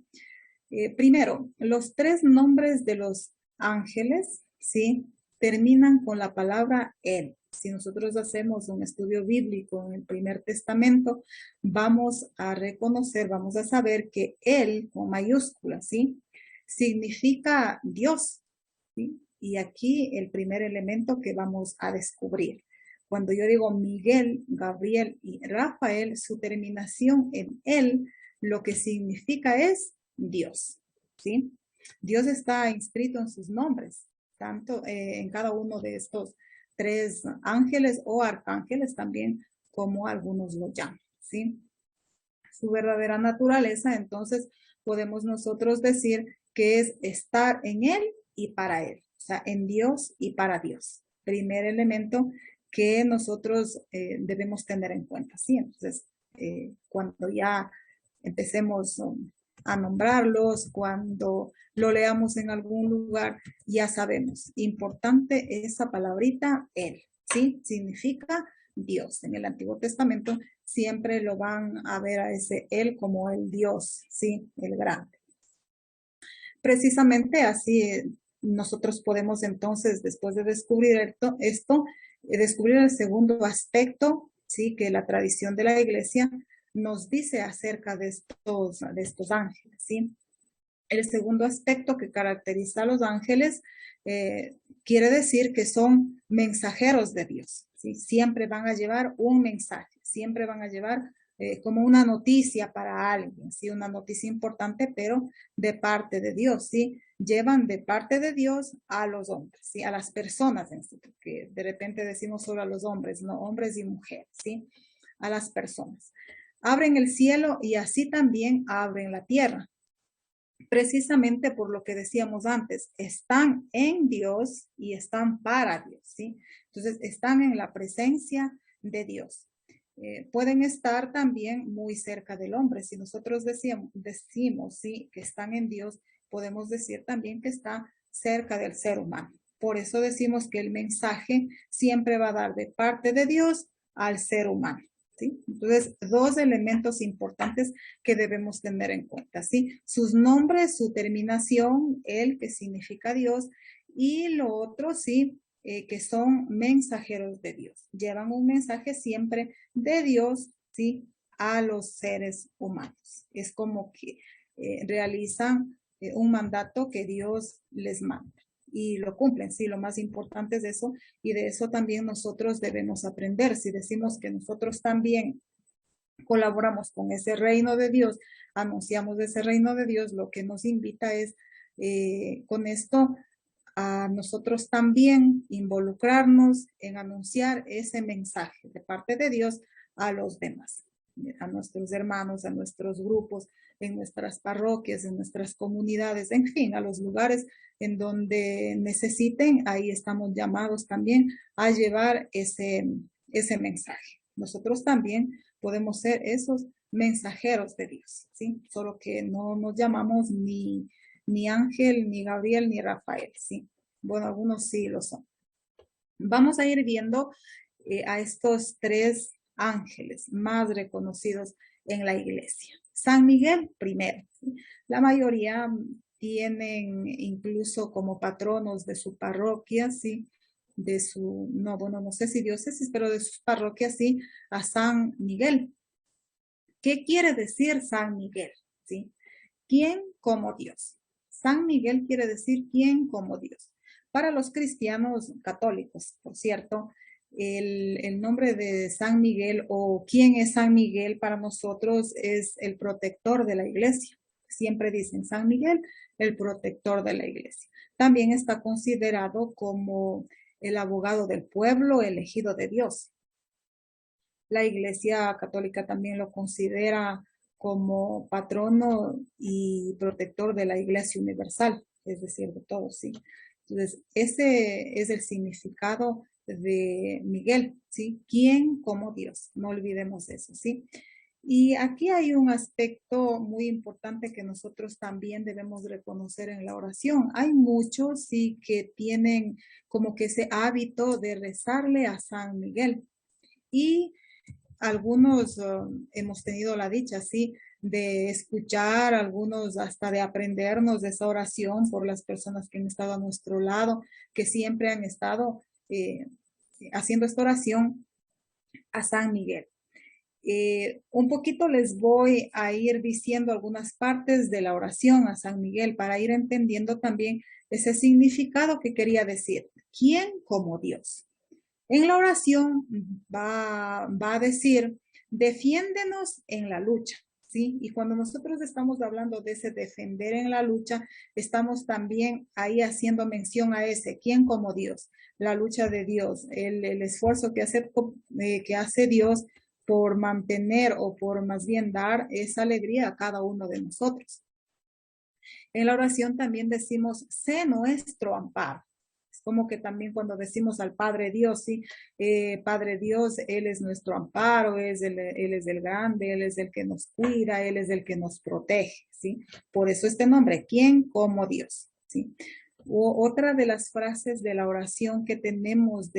Primero, los 3 nombres de los ángeles, ¿sí? Terminan con la palabra él. Si nosotros hacemos un estudio bíblico en el Primer Testamento, vamos a reconocer, vamos a saber que él, con mayúsculas, ¿sí? Significa Dios, ¿sí? Y aquí el primer elemento que vamos a descubrir. Cuando yo digo Miguel, Gabriel y Rafael, su terminación en él, lo que significa es Dios, ¿sí? Dios está inscrito en sus nombres, tanto en cada uno de estos tres ángeles o arcángeles también, como algunos lo llaman, ¿sí? Su verdadera naturaleza, entonces podemos nosotros decir que es estar en Él y para Él, o sea, en Dios y para Dios. Primer elemento que nosotros debemos tener en cuenta, ¿sí? Entonces, cuando ya empecemos a nombrarlos, cuando lo leamos en algún lugar, ya sabemos. Importante esa palabrita, Él, ¿sí? Significa Dios. En el Antiguo Testamento siempre lo van a ver a ese Él como el Dios, ¿sí? El grande. Precisamente así nosotros podemos entonces, después de descubrir esto, descubrir el segundo aspecto, ¿sí? Que la tradición de la iglesia nos dice acerca de estos ángeles, ¿sí? El segundo aspecto que caracteriza a los ángeles quiere decir que son mensajeros de Dios, ¿sí? Siempre van a llevar un mensaje, siempre van a llevar como una noticia para alguien, ¿sí? Una noticia importante, pero de parte de Dios, ¿sí? Llevan de parte de Dios a los hombres, ¿sí? A las personas, que de repente decimos solo a los hombres, no, hombres y mujeres, ¿sí? A las personas. Abren el cielo y así también abren la tierra. Precisamente por lo que decíamos antes, están en Dios y están para Dios, ¿sí? Entonces, están en la presencia de Dios. Pueden estar también muy cerca del hombre. Si nosotros decimos, sí, que están en Dios, podemos decir también que está cerca del ser humano. Por eso decimos que el mensaje siempre va a dar de parte de Dios al ser humano. ¿Sí? Entonces, dos elementos importantes que debemos tener en cuenta, ¿sí? Sus nombres, su terminación, el que significa Dios, y lo otro, sí, que son mensajeros de Dios. Llevan un mensaje siempre de Dios, ¿sí? A los seres humanos. Es como que realizan un mandato que Dios les manda. Y lo cumplen, sí, lo más importante es eso, y de eso también nosotros debemos aprender. Si decimos que nosotros también colaboramos con ese reino de Dios, anunciamos ese reino de Dios, lo que nos invita es con esto a nosotros también involucrarnos en anunciar ese mensaje de parte de Dios a los demás, a nuestros hermanos, a nuestros grupos, en nuestras parroquias, en nuestras comunidades, en fin, a los lugares en donde necesiten, ahí estamos llamados también a llevar ese mensaje. Nosotros también podemos ser esos mensajeros de Dios, ¿sí? Solo que no nos llamamos ni Ángel, ni Gabriel, ni Rafael, ¿sí? Bueno, algunos sí lo son. Vamos a ir viendo a estos tres ángeles más reconocidos en la iglesia. San Miguel primero, ¿sí? La mayoría tienen incluso como patronos de su parroquia, ¿sí? De su, no, bueno, no sé si diócesis, pero de sus parroquias, sí, a San Miguel. ¿Qué quiere decir San Miguel? ¿Sí? ¿Quién como Dios? San Miguel quiere decir quién como Dios. Para los cristianos católicos, por cierto, el nombre de San Miguel o quién es San Miguel para nosotros es el protector de la iglesia. Siempre dicen San Miguel, el protector de la iglesia. También está considerado como el abogado del pueblo elegido de Dios. La iglesia católica también lo considera como patrono y protector de la iglesia universal, es decir, de todos, sí. Entonces, ese es el significado de Miguel, ¿sí? ¿Quién como Dios? No olvidemos eso, ¿sí? Y aquí hay un aspecto muy importante que nosotros también debemos reconocer en la oración. Hay muchos, sí, que tienen como que ese hábito de rezarle a San Miguel. Y algunos hemos tenido la dicha, sí, de escuchar, algunos hasta de aprendernos de esa oración por las personas que han estado a nuestro lado, que siempre han estado haciendo esta oración a San Miguel. Un poquito les voy a ir diciendo algunas partes de la oración a San Miguel para ir entendiendo también ese significado que quería decir. ¿Quién como Dios? En la oración va a decir, defiéndenos en la lucha, ¿sí? Y cuando nosotros estamos hablando de ese defender en la lucha, estamos también ahí haciendo mención a ese, ¿quién como Dios? La lucha de Dios, el esfuerzo que hace Dios por mantener o por más bien dar esa alegría a cada uno de nosotros. En la oración también decimos, sé nuestro amparo. Es como que también cuando decimos al Padre Dios, sí, Padre Dios, Él es nuestro amparo, Él es el grande, Él es el que nos cuida, Él es el que nos protege, sí. Por eso este nombre, ¿quién como Dios? Sí. Otra de las frases de la oración que tenemos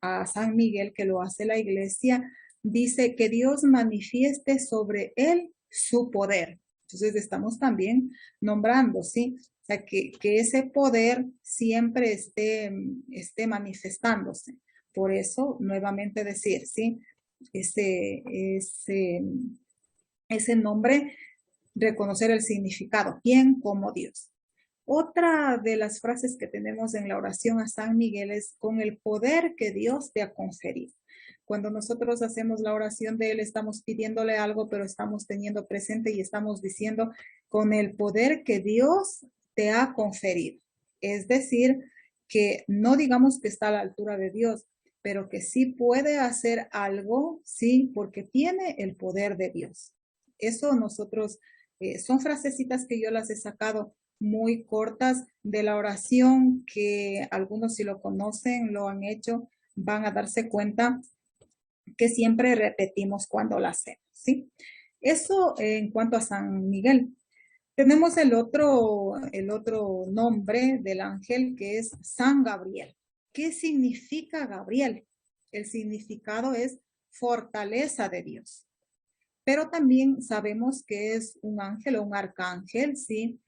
a San Miguel, que lo hace la iglesia, dice que Dios manifieste sobre él su poder. Entonces estamos también nombrando, ¿sí? O sea, que ese poder siempre esté manifestándose. Por eso, nuevamente decir, ¿sí? Ese nombre, reconocer el significado, ¿quién como Dios? Otra de las frases que tenemos en la oración a San Miguel es con el poder que Dios te ha conferido. Cuando nosotros hacemos la oración de Él, estamos pidiéndole algo, pero estamos teniendo presente y estamos diciendo con el poder que Dios te ha conferido. Es decir, que no digamos que está a la altura de Dios, pero que sí puede hacer algo, sí, porque tiene el poder de Dios. Eso nosotros, son frasecitas que yo las he sacado muy cortas de la oración, que algunos si lo conocen, lo han hecho, van a darse cuenta que siempre repetimos cuando la hacemos, ¿sí? Eso en cuanto a San Miguel. Tenemos el otro nombre del ángel, que es San Gabriel. ¿Qué significa Gabriel? El significado es fortaleza de Dios. Pero también sabemos que es un ángel o un arcángel, ¿sí?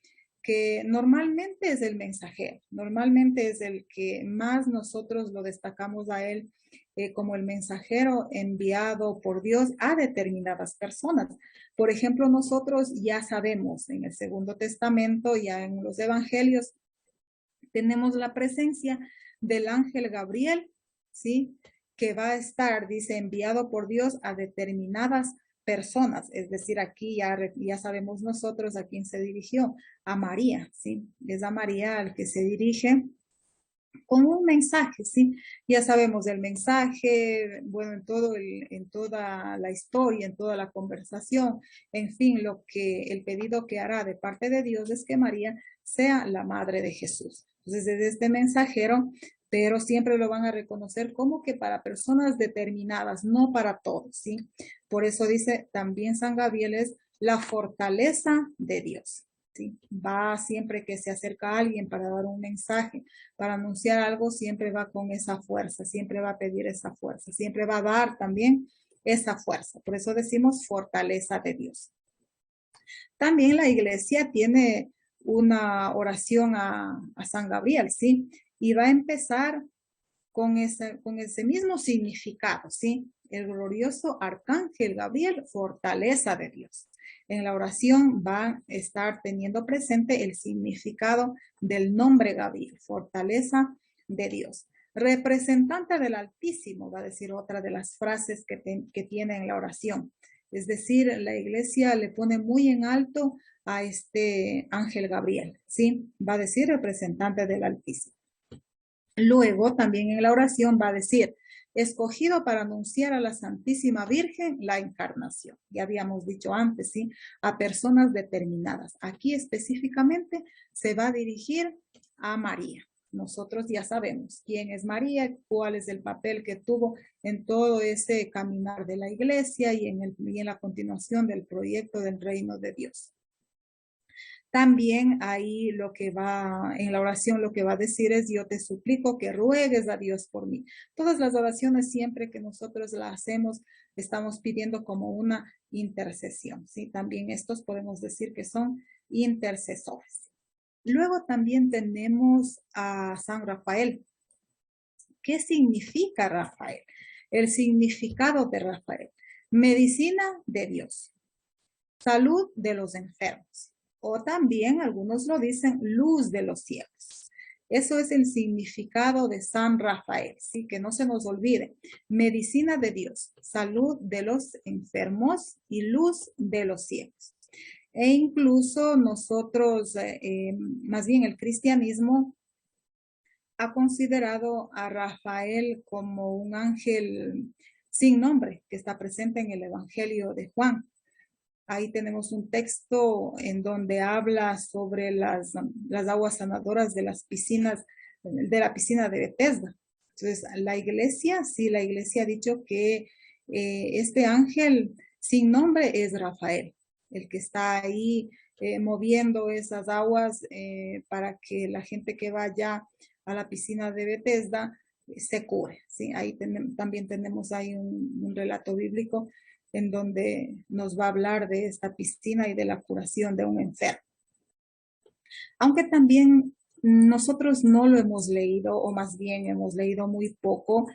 Que normalmente es el mensajero, normalmente es el que más nosotros lo destacamos a él como el mensajero enviado por Dios a determinadas personas. Por ejemplo, nosotros ya sabemos en el Segundo Testamento, ya en los Evangelios, tenemos la presencia del ángel Gabriel, ¿sí? Que va a estar, dice, enviado por Dios a determinadas personas, es decir, aquí ya sabemos nosotros a quién se dirigió, a María, ¿sí? Es a María al que se dirige con un mensaje, ¿sí? Ya sabemos del mensaje, bueno, en toda la historia, en toda la conversación, en fin, el pedido que hará de parte de Dios es que María sea la madre de Jesús. Entonces, desde este mensajero, pero siempre lo van a reconocer como que para personas determinadas, no para todos, ¿sí? Por eso dice también San Gabriel es la fortaleza de Dios. ¿Sí? Va siempre que se acerca a alguien para dar un mensaje, para anunciar algo, siempre va con esa fuerza, siempre va a pedir esa fuerza, siempre va a dar también esa fuerza. Por eso decimos fortaleza de Dios. También la iglesia tiene una oración a San Gabriel, ¿sí? Y va a empezar con ese mismo significado, ¿sí? El glorioso arcángel Gabriel, fortaleza de Dios. En la oración va a estar teniendo presente el significado del nombre Gabriel, fortaleza de Dios. Representante del Altísimo, va a decir otra de las frases que tiene en la oración. Es decir, la iglesia le pone muy en alto a este ángel Gabriel, ¿sí? Va a decir representante del Altísimo. Luego, también en la oración va a decir, escogido para anunciar a la Santísima Virgen la encarnación. Ya habíamos dicho antes, ¿sí? A personas determinadas. Aquí específicamente se va a dirigir a María. Nosotros ya sabemos quién es María, cuál es el papel que tuvo en todo ese caminar de la iglesia y en la continuación del proyecto del reino de Dios. También ahí en la oración lo que va a decir es, yo te suplico que ruegues a Dios por mí. Todas las oraciones siempre que nosotros las hacemos, estamos pidiendo como una intercesión, ¿sí? También estos podemos decir que son intercesores. Luego también tenemos a San Rafael. ¿Qué significa Rafael? El significado de Rafael. Medicina de Dios. Salud de los enfermos. O también algunos lo dicen luz de los ciegos. Eso es el significado de San Rafael, ¿sí? Que no se nos olvide. Medicina de Dios, salud de los enfermos y luz de los ciegos. E incluso nosotros, más bien el cristianismo, ha considerado a Rafael como un ángel sin nombre que está presente en el Evangelio de Juan. Ahí tenemos un texto en donde habla sobre las aguas sanadoras de las piscinas, de la piscina de Bethesda. Entonces, la iglesia ha dicho que este ángel sin nombre es Rafael, el que está ahí moviendo esas aguas para que la gente que vaya a la piscina de Bethesda se cure. ¿Sí? Ahí también tenemos ahí un relato bíblico en donde nos va a hablar de esta piscina y de la curación de un enfermo. Aunque también nosotros no lo hemos leído, o más bien hemos leído muy poco,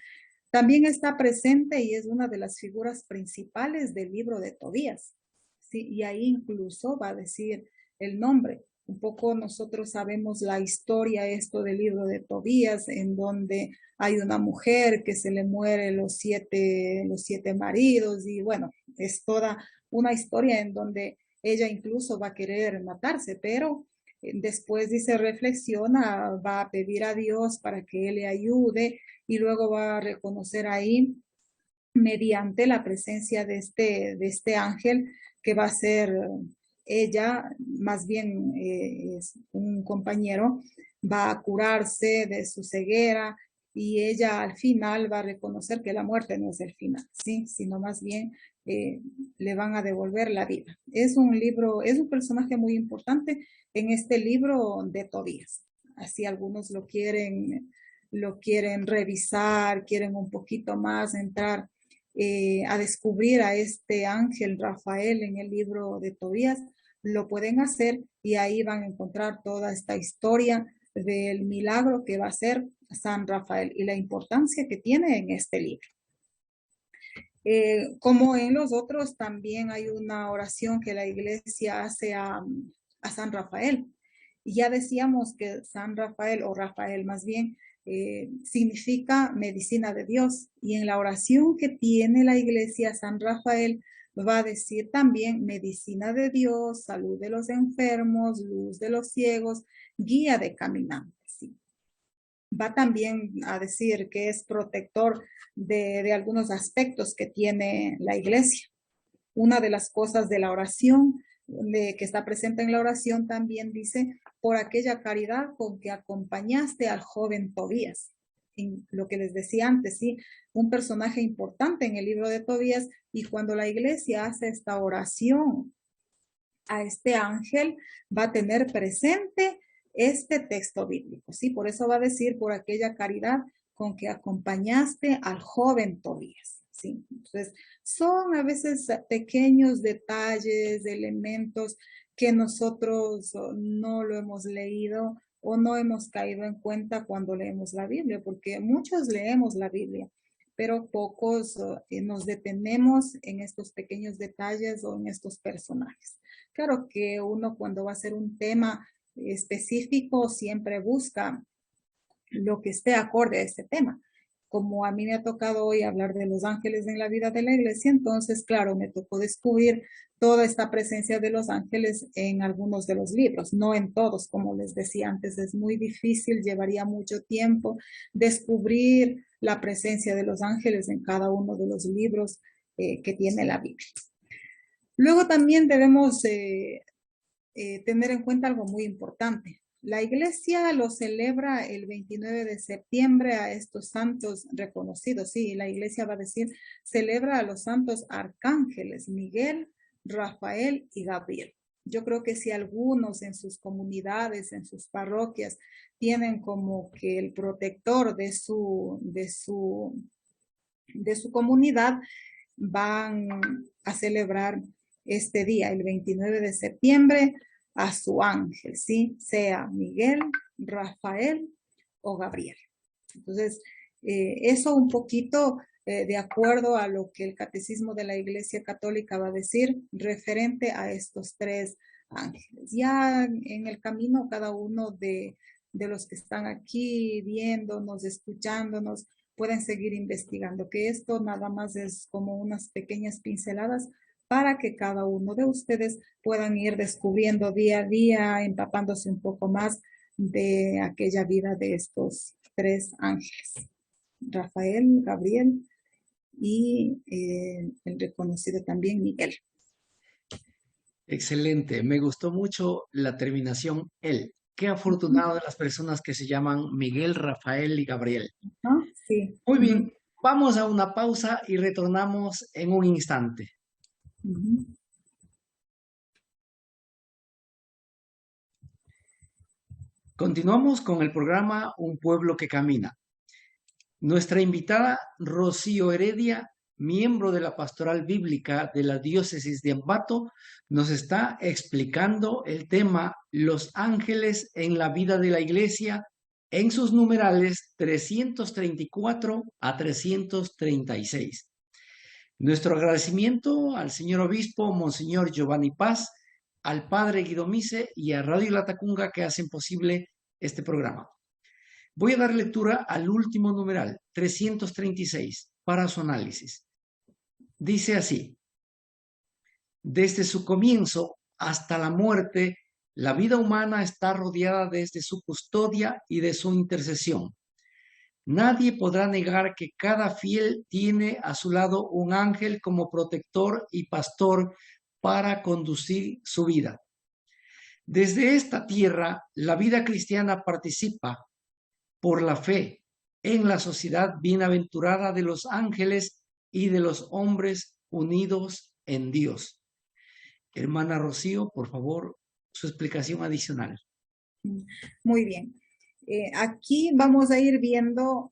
también está presente y es una de las figuras principales del libro de Tobías. ¿Sí? Y ahí incluso va a decir el nombre. Un poco nosotros sabemos la historia, esto del libro de Tobías, en donde hay una mujer que se le muere los siete maridos y bueno, es toda una historia en donde ella incluso va a querer matarse, pero después dice, reflexiona, va a pedir a Dios para que él le ayude y luego va a reconocer ahí mediante la presencia de este ángel que va a ser ella, más bien es un compañero, va a curarse de su ceguera y ella al final va a reconocer que la muerte no es el final, ¿sí? Sino más bien le van a devolver la vida. Es un libro, es un personaje muy importante en este libro de Tobías. Así algunos lo quieren revisar, quieren un poquito más entrar a descubrir a este ángel Rafael en el libro de Tobías, lo pueden hacer y ahí van a encontrar toda esta historia del milagro que va a ser San Rafael y la importancia que tiene en este libro. Como en los otros, también hay una oración que la iglesia hace a San Rafael. Y ya decíamos que San Rafael, o Rafael más bien, significa medicina de Dios. Y en la oración que tiene la iglesia, San Rafael va a decir también medicina de Dios, salud de los enfermos, luz de los ciegos, guía de caminantes. ¿Sí? Va también a decir que es protector de algunos aspectos que tiene la iglesia. Una de las cosas de la oración, que está presente en la oración, también dice, por aquella caridad con que acompañaste al joven Tobías. En lo que les decía antes, sí, un personaje importante en el libro de Tobías, y cuando la iglesia hace esta oración a este ángel, va a tener presente este texto bíblico, ¿sí? Por eso va a decir, por aquella caridad con que acompañaste al joven Tobías, ¿sí? Entonces, son a veces pequeños detalles, elementos que nosotros no lo hemos leído o no hemos caído en cuenta cuando leemos la Biblia, porque muchos leemos la Biblia, pero pocos nos detenemos en estos pequeños detalles o en estos personajes. Claro que uno cuando va a hacer un tema específico siempre busca lo que esté acorde a este tema. Como a mí me ha tocado hoy hablar de los ángeles en la vida de la iglesia, entonces, claro, me tocó descubrir toda esta presencia de los ángeles en algunos de los libros, no en todos, como les decía antes, es muy difícil, llevaría mucho tiempo descubrir la presencia de los ángeles en cada uno de los libros que tiene la Biblia. Luego también debemos tener en cuenta algo muy importante. La iglesia lo celebra el 29 de septiembre a estos santos reconocidos. Sí, la iglesia va a decir, celebra a los santos arcángeles Miguel, Rafael y Gabriel. Yo creo que si algunos en sus comunidades, en sus parroquias, tienen como que el protector de su comunidad, van a celebrar este día, el 29 de septiembre, a su ángel, ¿sí? Sea Miguel, Rafael o Gabriel. Entonces, eso un poquito de acuerdo a lo que el Catecismo de la Iglesia Católica va a decir referente a estos tres ángeles. Ya en el camino, cada uno de de los que están aquí viéndonos, escuchándonos, pueden seguir investigando, que esto nada más es como unas pequeñas pinceladas para que cada uno de ustedes puedan ir descubriendo día a día, empapándose un poco más de aquella vida de estos tres ángeles, Rafael, Gabriel y el reconocido también Miguel. Excelente, me gustó mucho la terminación él. Qué afortunado de las personas que se llaman Miguel, Rafael y Gabriel. ¿No? Sí. Muy bien, vamos a una pausa y retornamos en un instante. Continuamos con el programa Un pueblo que camina. Nuestra invitada Rocío Heredia, miembro de la Pastoral Bíblica de la Diócesis de Ambato, nos está explicando el tema Los ángeles en la vida de la Iglesia en sus numerales 334 a 336. Nuestro agradecimiento al señor obispo, Monseñor Giovanni Paz, al padre Guido Mise y a Radio Latacunga que hacen posible este programa. Voy a dar lectura al último numeral, 336, para su análisis. Dice así: desde su comienzo hasta la muerte, la vida humana está rodeada desde su custodia y de su intercesión. Nadie podrá negar que cada fiel tiene a su lado un ángel como protector y pastor para conducir su vida. Desde esta tierra, la vida cristiana participa por la fe en la sociedad bienaventurada de los ángeles y de los hombres unidos en Dios. Hermana Rocío, por favor, su explicación adicional. Muy bien. Aquí vamos a ir viendo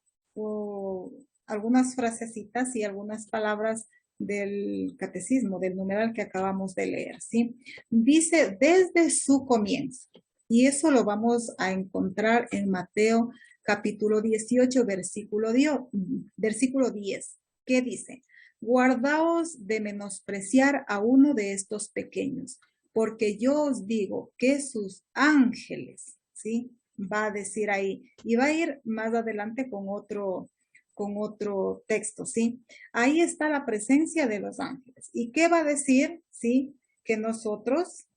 algunas frasecitas y algunas palabras del catecismo, del numeral que acabamos de leer, ¿sí? Dice, desde su comienzo. Y eso lo vamos a encontrar en Mateo capítulo 18, versículo 10. ¿Qué dice? Guardaos de menospreciar a uno de estos pequeños, porque yo os digo que sus ángeles, ¿sí? Va a decir ahí, y va a ir más adelante con otro texto, ¿sí? Ahí está la presencia de los ángeles. ¿Y qué va a decir? ¿Sí? Que nosotros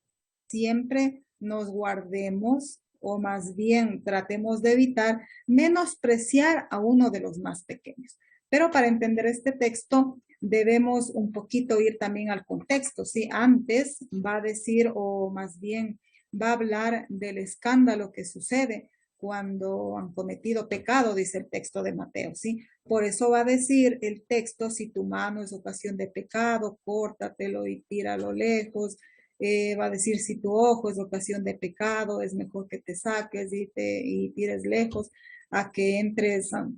siempre nos guardemos, o más bien tratemos de evitar menospreciar a uno de los más pequeños. Pero para entender este texto, debemos un poquito ir también al contexto, ¿sí? Antes va a decir, o más bien va a hablar del escándalo que sucede cuando han cometido pecado, dice el texto de Mateo, ¿sí? Por eso va a decir el texto, si tu mano es ocasión de pecado, córtatelo y tíralo lejos. Va a decir, si tu ojo es ocasión de pecado, es mejor que te saques y tires lejos a que entres, o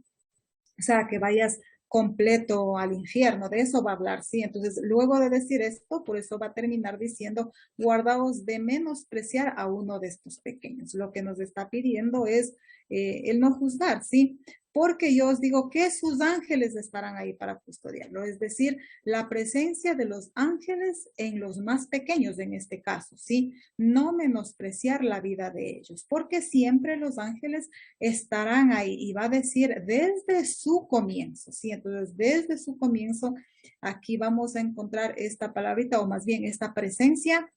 sea, que vayas completo al infierno, de eso va a hablar, ¿sí? Entonces, luego de decir esto, por eso va a terminar diciendo, guardaos de menospreciar a uno de estos pequeños. Lo que nos está pidiendo es el no juzgar, ¿sí? Porque yo os digo que sus ángeles estarán ahí para custodiarlo, es decir, la presencia de los ángeles en los más pequeños en este caso, ¿sí? No menospreciar la vida de ellos, porque siempre los ángeles estarán ahí y va a decir desde su comienzo, ¿sí? Entonces, desde su comienzo, aquí vamos a encontrar esta palabrita o más bien esta presencia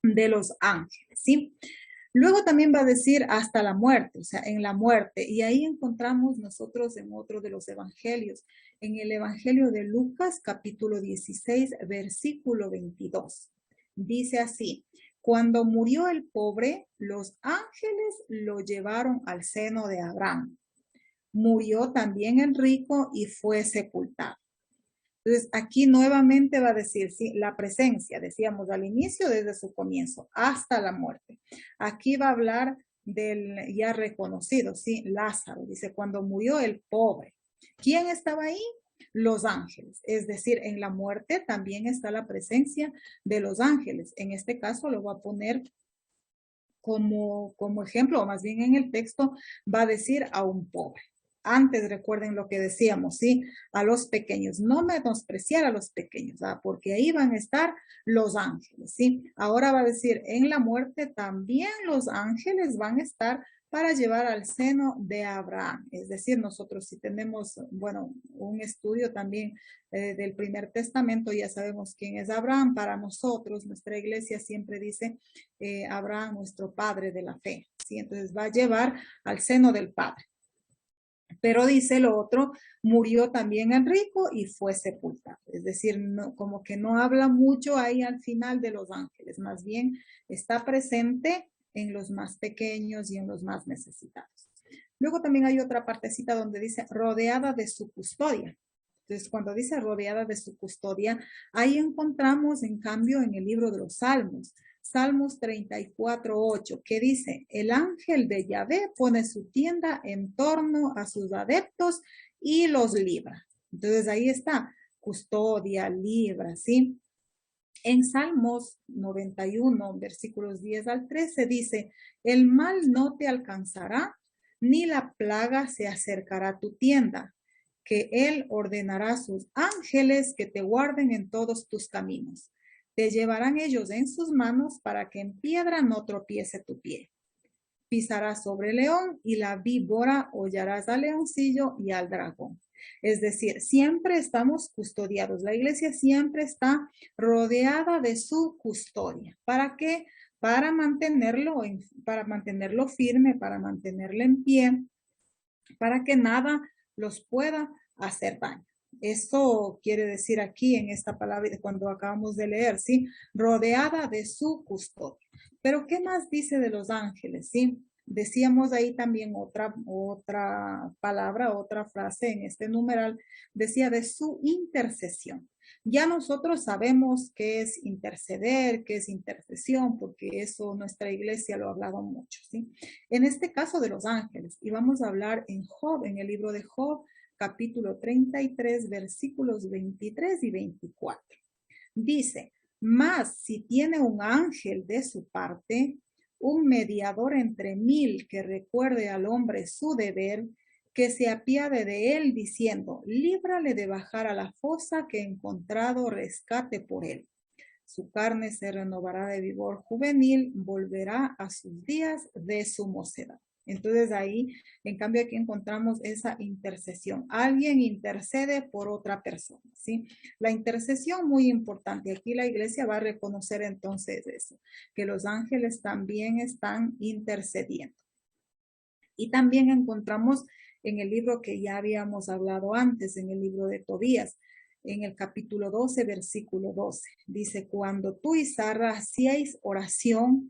de los ángeles, ¿sí? Luego también va a decir hasta la muerte, o sea, en la muerte. Y ahí encontramos nosotros en otro de los evangelios, en el evangelio de Lucas, capítulo 16, versículo 22. Dice así, cuando murió el pobre, los ángeles lo llevaron al seno de Abraham. Murió también el rico y fue sepultado. Entonces, aquí nuevamente va a decir, sí, la presencia, decíamos al inicio, desde su comienzo, hasta la muerte. Aquí va a hablar del ya reconocido, sí, Lázaro, dice, cuando murió el pobre. ¿Quién estaba ahí? Los ángeles. Es decir, en la muerte también está la presencia de los ángeles. En este caso lo va a poner como ejemplo, o más bien en el texto va a decir a un pobre. Antes recuerden lo que decíamos, ¿sí? A los pequeños, no menospreciar a los pequeños, ¿verdad? Porque ahí van a estar los ángeles, ¿sí? Ahora va a decir, en la muerte también los ángeles van a estar para llevar al seno de Abraham. Es decir, nosotros si tenemos, bueno, un estudio también del Primer Testamento, ya sabemos quién es Abraham. Para nosotros, nuestra iglesia siempre dice Abraham, nuestro padre de la fe. ¿Sí? Entonces va a llevar al seno del Padre. Pero dice lo otro, murió también el rico y fue sepultado. Es decir, no, como que no habla mucho ahí al final de los ángeles, más bien está presente en los más pequeños y en los más necesitados. Luego también hay otra partecita donde dice rodeada de su custodia. Entonces, cuando dice rodeada de su custodia, ahí encontramos, en cambio, en el libro de los Salmos, Salmos 34:8, que dice, el ángel de Yahvé pone su tienda en torno a sus adeptos y los libra. Entonces, ahí está, custodia, libra, ¿sí? En Salmos 91, versículos 10 al 13, dice, el mal no te alcanzará, ni la plaga se acercará a tu tienda, que él ordenará a sus ángeles que te guarden en todos tus caminos. Te llevarán ellos en sus manos para que en piedra no tropiece tu pie. Pisarás sobre el león y la víbora, hollarás al leoncillo y al dragón. Es decir, siempre estamos custodiados. La iglesia siempre está rodeada de su custodia. ¿Para qué? Para mantenerlo firme, para mantenerlo en pie, para que nada los pueda hacer daño. Eso quiere decir aquí en esta palabra cuando acabamos de leer, ¿sí? Rodeada de su custodia. Pero ¿qué más dice de los ángeles, sí? Decíamos ahí también otra palabra, otra frase en este numeral, decía de su intercesión. Ya nosotros sabemos qué es interceder, qué es intercesión, porque eso nuestra iglesia lo ha hablado mucho, ¿sí? En este caso de los ángeles, y vamos a hablar en Job, en el libro de Job, capítulo 33, versículos 23 y 24. Dice, mas si tiene un ángel de su parte, un mediador entre mil que recuerde al hombre su deber, que se apiade de él diciendo, líbrale de bajar a la fosa que he encontrado rescate por él. Su carne se renovará de vigor juvenil, volverá a sus días de su mocedad. Entonces ahí, en cambio, aquí encontramos esa intercesión. Alguien intercede por otra persona, ¿sí? La intercesión muy importante. Aquí la iglesia va a reconocer entonces eso, que los ángeles también están intercediendo. Y también encontramos en el libro que ya habíamos hablado antes, en el libro de Tobías, en el capítulo 12, versículo 12. Dice, cuando tú y Sara hacíais oración,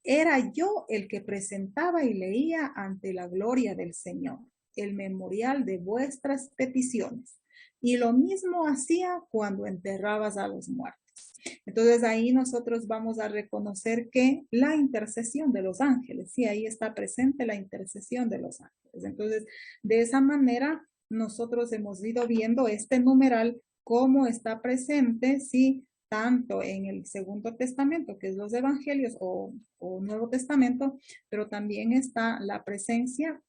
era yo el que presentaba y leía ante la gloria del Señor el memorial de vuestras peticiones. Y lo mismo hacía cuando enterrabas a los muertos. Entonces ahí nosotros vamos a reconocer que la intercesión de los ángeles, sí, ahí está presente la intercesión de los ángeles. Entonces, de esa manera nosotros hemos ido viendo este numeral cómo está presente, sí, tanto en el Segundo Testamento, que es los Evangelios o Nuevo Testamento, pero también está la presencia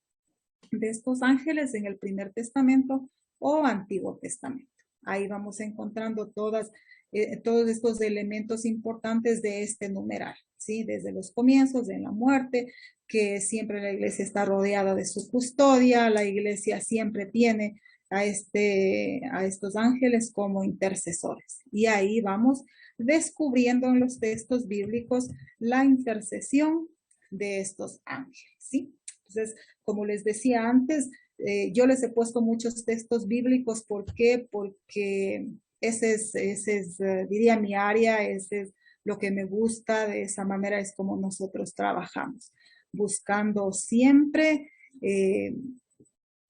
de estos ángeles en el Primer Testamento o Antiguo Testamento. Ahí vamos encontrando todos estos elementos importantes de este numeral, ¿sí? Desde los comienzos, en la muerte, que siempre la iglesia está rodeada de su custodia, la iglesia siempre tiene a estos ángeles como intercesores. Y ahí vamos descubriendo en los textos bíblicos la intercesión de estos ángeles, ¿sí? Entonces, como les decía antes, yo les he puesto muchos textos bíblicos. ¿Por qué? Porque ese es diría, mi área, ese es lo que me gusta, de esa manera es como nosotros trabajamos, buscando siempre,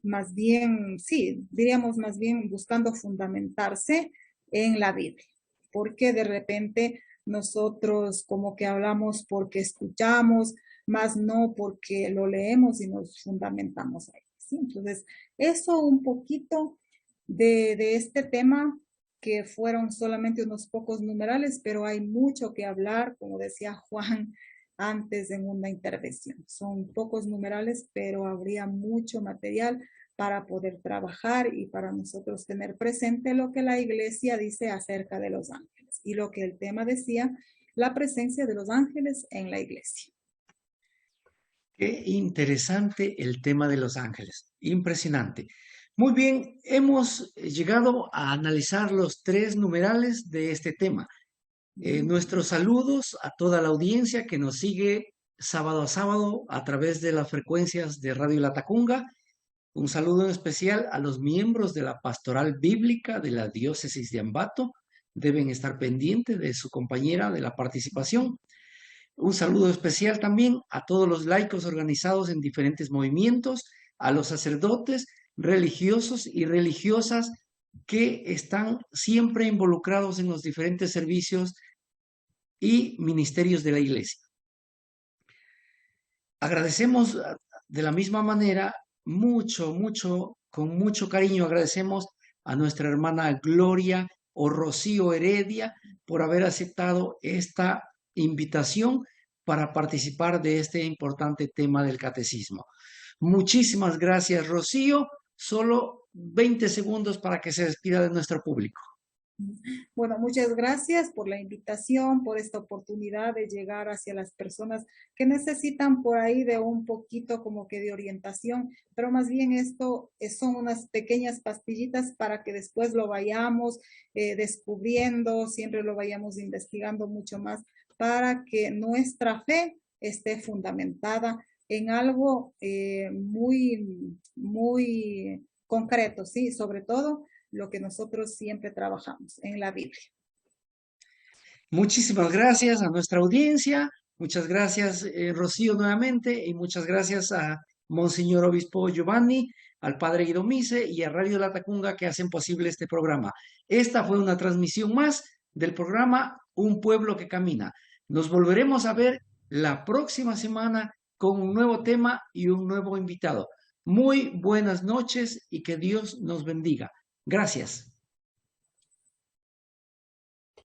más bien, sí, diríamos más bien buscando fundamentarse en la Biblia, porque de repente nosotros como que hablamos porque escuchamos, más no porque lo leemos y nos fundamentamos ahí, ¿sí? Entonces, eso un poquito de este tema, que fueron solamente unos pocos numerales, pero hay mucho que hablar, como decía Juan antes en una intervención. Son pocos numerales, pero habría mucho material para poder trabajar y para nosotros tener presente lo que la iglesia dice acerca de los ángeles y lo que el tema decía, la presencia de los ángeles en la iglesia. Qué interesante el tema de los ángeles. Impresionante. Muy bien, hemos llegado a analizar los tres numerales de este tema. Nuestros saludos a toda la audiencia que nos sigue sábado a sábado a través de las frecuencias de Radio Latacunga. Un saludo en especial a los miembros de la Pastoral Bíblica de la Diócesis de Ambato. Deben estar pendientes de su compañera de la participación. Un saludo especial también a todos los laicos organizados en diferentes movimientos, a los sacerdotes, religiosos y religiosas que están siempre involucrados en los diferentes servicios y ministerios de la Iglesia. Agradecemos de la misma manera con mucho cariño, agradecemos a nuestra hermana Gloria o Rocío Heredia por haber aceptado esta invitación para participar de este importante tema del catecismo. Muchísimas gracias, Rocío. Solo 20 segundos para que se despida de nuestro público. Bueno, muchas gracias por la invitación, por esta oportunidad de llegar hacia las personas que necesitan por ahí de un poquito como que de orientación, pero más bien esto son unas pequeñas pastillitas para que después lo vayamos descubriendo, siempre lo vayamos investigando mucho más para que nuestra fe esté fundamentada en algo muy concreto, ¿sí? Sobre todo lo que nosotros siempre trabajamos en la Biblia. Muchísimas gracias a nuestra audiencia, muchas gracias Rocío nuevamente y muchas gracias a Monseñor Obispo Giovanni, al Padre Guido Mise y a Radio Latacunga que hacen posible este programa. Esta fue una transmisión más del programa Un Pueblo que Camina. Nos volveremos a ver la próxima semana con un nuevo tema y un nuevo invitado. Muy buenas noches y que Dios nos bendiga. Gracias.